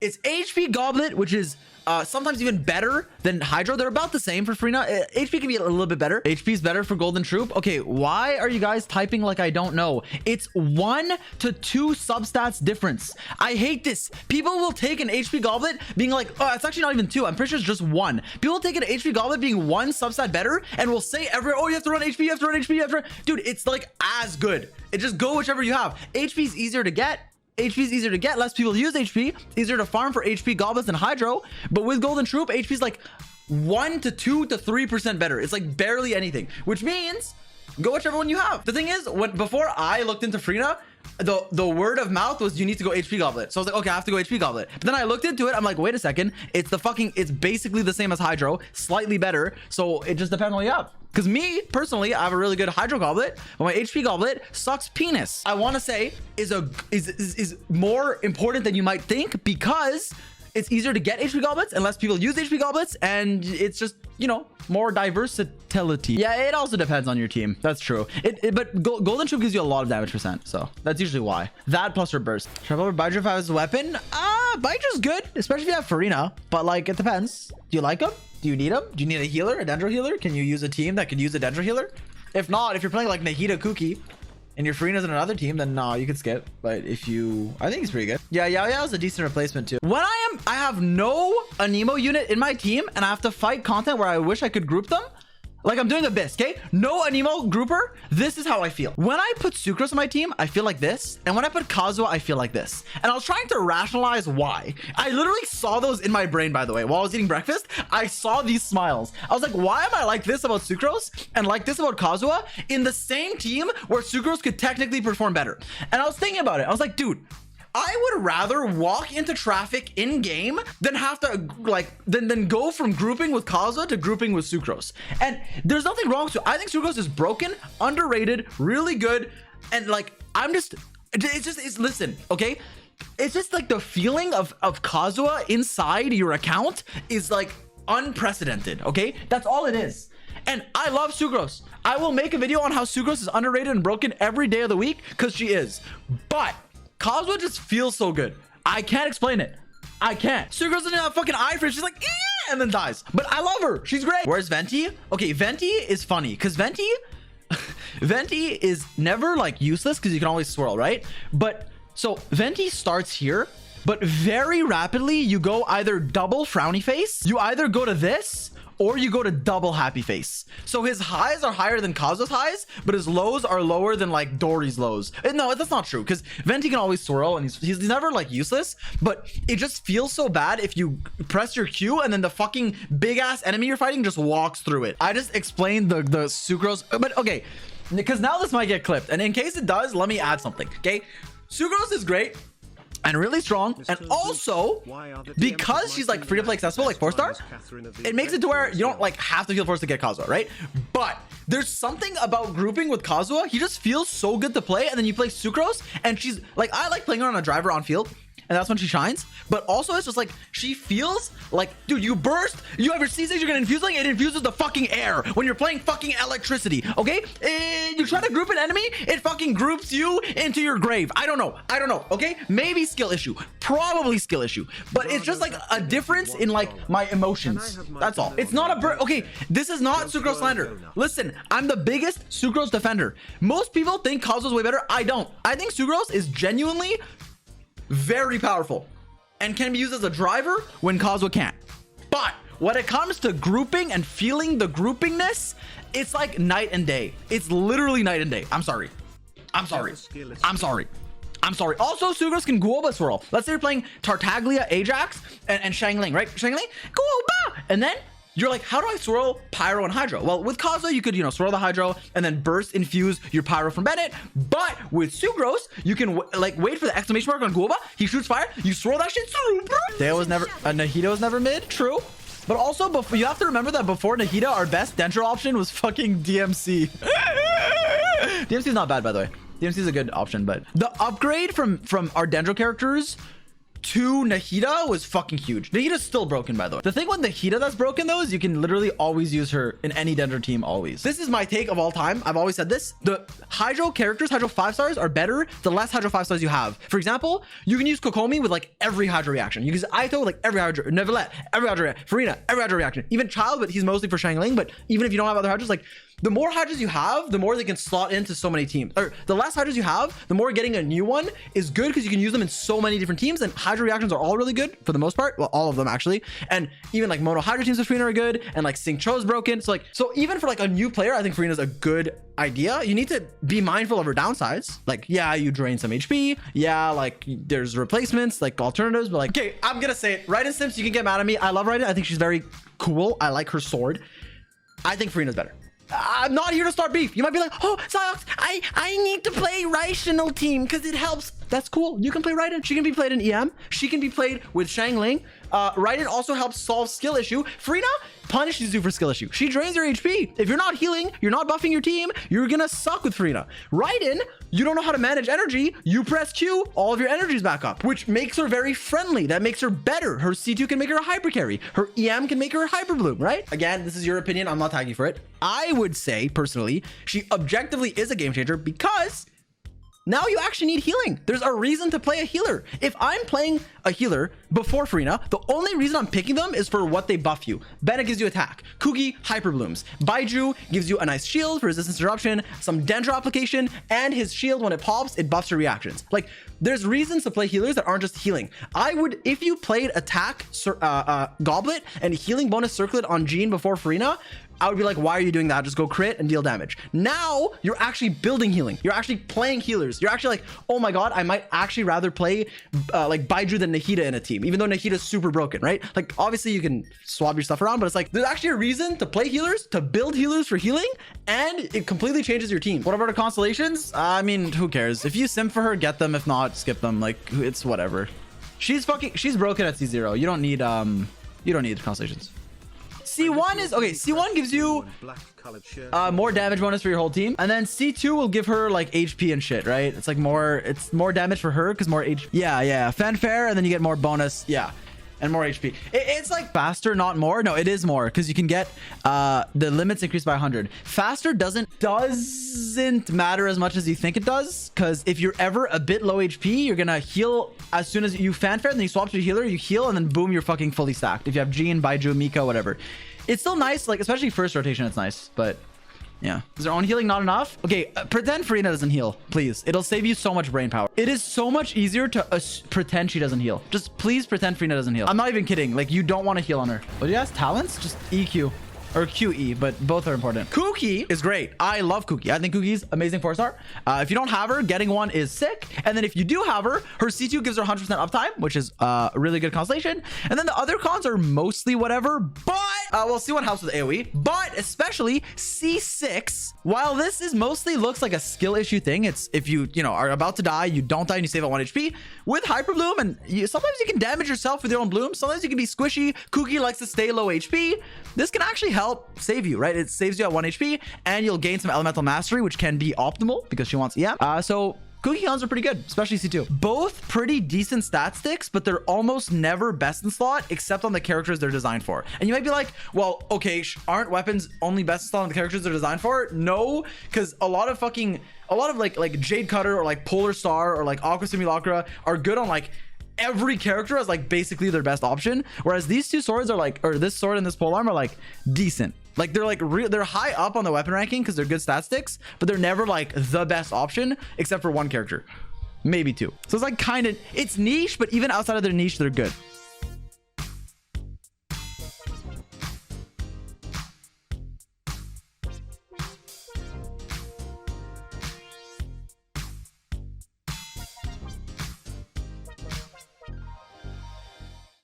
It's HP Goblet, which is sometimes even better than Hydro. They're about the same for Furina. HP can be a little bit better. HP is better for Golden Troop. Okay, why are you guys typing like I don't know? It's 1 to 2 substats difference. I hate this. People will take an HP Goblet being like, oh, it's actually not even 2. I'm pretty sure it's just 1. People will take an HP Goblet being 1 substat better and will say oh, you have to run HP, you have to run HP, you have to run. Dude, it's like as good. It just go whichever you have. HP is easier to get. HP is easier to get, less people use HP, easier to farm for HP goblets than Hydro. But with Golden Troop, HP is like 1 to 2 to 3% better. It's like barely anything, which means go whichever one you have. The thing is, before I looked into Furina, the word of mouth was you need to go HP Goblet. So I was like, okay, I have to go HP Goblet. But then I looked into it. I'm like, wait a second. It's basically the same as Hydro, slightly better. So it just depends on what you have. Because me, personally, I have a really good Hydro Goblet, but my HP Goblet sucks penis. I want to say is more important than you might think because it's easier to get HP Goblets and less people use HP Goblets, and it's just, you know, more versatility. Yeah, it also depends on your team. That's true. But Golden Troop gives you a lot of damage percent, so that's usually why. That plus her burst. Travel over baizhu if I was a weapon? Baizhu's good, especially if you have Furina, but like, it depends. Do you like them? Do you need them? Do you need a healer, a Dendro healer? Can you use a team that could use a Dendro healer? If not, if you're playing like Nahida Kuki and your Furina's in another team, then no, you could skip. But if you, I think he's pretty good. Yeah, is a decent replacement too. When I have no Anemo unit in my team and I have to fight content where I wish I could group them, like I'm doing Abyss, okay? No Anemo grouper. This is how I feel. When I put Sucrose on my team, I feel like this. And when I put Kazuha, I feel like this. And I was trying to rationalize why. I literally saw those in my brain, by the way. While I was eating breakfast, I saw these smiles. I was like, why am I like this about Sucrose and like this about Kazuha in the same team where Sucrose could technically perform better? And I was thinking about it. I was like, dude, I would rather walk into traffic in game than have to than go from grouping with Kazuha to grouping with Sucrose. And there's nothing wrong with it. I think Sucrose is broken, underrated, really good, and like listen, okay? It's just like the feeling of Kazuha inside your account is like unprecedented, okay? That's all it is. And I love Sucrose. I will make a video on how Sucrose is underrated and broken every day of the week because she is. But Kazuha just feels so good. I can't explain it. I can't. Sucrose doesn't have fucking eye for it. She's like, eh, and then dies. But I love her. She's great. Where's Venti? Okay, Venti is funny because Venti is never like useless because you can always swirl, right? But so Venti starts here, but very rapidly you go either double frowny face, you either go to this, or you go to double happy face. So his highs are higher than Kazuha's highs, but his lows are lower than like Dory's lows. No, that's not true because Venti can always swirl and he's never like useless, but it just feels so bad if you press your Q and then the fucking big ass enemy you're fighting just walks through it. I just explained the Sucrose, but okay, because now this might get clipped. And in case it does, let me add something, okay? Sucrose is great and really strong, and also because she's like free to play accessible like 4-star, it makes it to where you don't like have to feel forced to get Kazuha, right? But there's something about grouping with Kazuha. He just feels so good to play, and then you play Sucrose and she's like, I like playing her on a driver on field, and that's when she shines. But also it's just like she feels like, dude, you burst, you have your C6, you're gonna infuse, like it infuses the fucking air when you're playing fucking electricity, okay? You try to group an enemy, it fucking groups you into your grave. I don't know, okay? Maybe skill issue, probably skill issue, but it's just like a difference in like my emotions. That's all. It's not a okay, this is not Sucrose slander. Listen, I'm the biggest Sucrose defender. Most people think Kazuha's way better. I don't. I think Sucrose is genuinely very powerful and can be used as a driver when Kazuha can't. But when it comes to grouping and feeling the groupingness, it's like night and day. It's literally night and day. I'm sorry. Also, Sucrose can Guoba swirl. Let's say you're playing Tartaglia, Ajax, and Shangling, right? Shangling, Guoba! And then you're like, how do I swirl Pyro and Hydro? Well, with Kazuha, you could, you know, swirl the Hydro and then burst infuse your Pyro from Bennett. But with Sucrose, you can like wait for the exclamation mark on Guoba. He shoots fire. You swirl that shit through, bro. Nahida was never mid. True. But also, you have to remember that before Nahida, our best Dendro option was fucking DMC. DMC is not bad, by the way. DMC is a good option, but the upgrade from our Dendro characters to Nahida was fucking huge. Nahida's still broken, by the way. The thing with Nahida that's broken, though, is you can literally always use her in any Dendro team, always. This is my take of all time. I've always said this. The Hydro characters, Hydro 5 stars, are better the less Hydro 5 stars you have. For example, you can use Kokomi with like every Hydro reaction. You can use Aito with like every Hydro, Nevelet, every Hydro reaction, Furina, every Hydro reaction. Even Child, but he's mostly for Shangling. But even if you don't have other Hydros, like the more Hydros you have, the more they can slot into so many teams. Or the less Hydros you have, the more getting a new one is good because you can use them in so many different teams. And Hydro reactions are all really good for the most part. Well, all of them actually. And even like mono Hydro teams of Furina are good. And like Sync Cho's broken. So even for like a new player, I think Furina's a good idea. You need to be mindful of her downsides. Like, yeah, you drain some HP. Yeah, like there's replacements, like alternatives. But like, okay, I'm gonna say it. Raiden Sims, you can get mad at me. I love Raiden. I think she's very cool. I like her sword. I think Furina's better. I'm not here to start beef. You might be like, oh, Zy0x, I need to play Rational team because it helps. That's cool. You can play Raiden. She can be played in EM. She can be played with Shangling. Raiden also helps solve skill issue. Furina punishes you for skill issue. She drains your HP. If you're not healing, you're not buffing your team, you're gonna suck with Furina. Raiden, you don't know how to manage energy. You press Q, all of your energy's back up, which makes her very friendly. That makes her better. Her C2 can make her a hyper carry. Her EM can make her a hyper bloom, right? Again, this is your opinion. I'm not tagging for it. I would say, personally, she objectively is a game changer because now you actually need healing. There's a reason to play a healer. If I'm playing a healer before Furina, the only reason I'm picking them is for what they buff you. Bennett gives you attack. Kuki, hyper blooms. Baizhu gives you a nice shield for resistance interruption, some Dendro application, and his shield, when it pops, it buffs your reactions. Like, there's reasons to play healers that aren't just healing. I would, if you played attack, goblet, and healing bonus circlet on Jean before Furina, I would be like, why are you doing that? Just go crit and deal damage. Now you're actually building healing. You're actually playing healers. You're actually like, oh my God, I might actually rather play like Baizhu than Nahida in a team, even though Nahida's super broken, right? Like, obviously you can swap your stuff around, but it's like, there's actually a reason to play healers, to build healers for healing, and it completely changes your team. What about her constellations? I mean, who cares? If you sim for her, get them. If not, skip them. Like, it's whatever. She's broken at C0. You don't need constellations. C1 is okay. C1 gives you more damage bonus for your whole team, and then C2 will give her like HP and shit, right? It's like it's more damage for her because more HP. Yeah, fanfare, and then you get more bonus. Yeah, and more HP. It's like faster, not more. No, it is more because you can get the limits increased by 100. Faster doesn't matter as much as you think it does, because if you're ever a bit low HP, you're gonna heal as soon as you fanfare, and then you swap to a healer, you heal, and then boom, you're fucking fully stacked. If you have Jean, Baizhu, Mika, whatever. It's still nice, like especially first rotation, it's nice, but yeah. Is their own healing not enough? Okay, pretend Furina doesn't heal, please. It'll save you so much brain power. It is so much easier to pretend she doesn't heal. Just please pretend Furina doesn't heal. I'm not even kidding. Like, you don't want to heal on her. What do you ask? Talents? Just EQ. Or QE, but both are important. Kuki is great. I love Kuki. I think Kuki's amazing 4-star. If you don't have her, getting one is sick. And then if you do have her, her C2 gives her 100% uptime, which is a really good constellation. And then the other cons are mostly whatever, but we'll see what helps with AoE. But especially C6, while this is mostly looks like a skill issue thing, it's if you are about to die, you don't die and you save at 1 HP with hyper bloom, and sometimes you can damage yourself with your own bloom. Sometimes you can be squishy. Kuki likes to stay low HP. This can actually help save you, right? It saves you at 1 HP, and you'll gain some elemental mastery, which can be optimal because she wants so Kuki cons are pretty good, especially C2. Both pretty decent stat sticks, but they're almost never best in slot except on the characters they're designed for. And you might be like, well, okay, aren't weapons only best in slot on the characters they're designed for? No, because a lot of like Jade Cutter or like Polar Star or like Aqua Simulacra are good on like every character as like basically their best option, whereas these two swords are like, or this sword and this polearm are like decent. Like they're like they're high up on the weapon ranking because they're good stat sticks, but they're never like the best option except for one character, maybe two. So it's like it's niche, but even outside of their niche, they're good.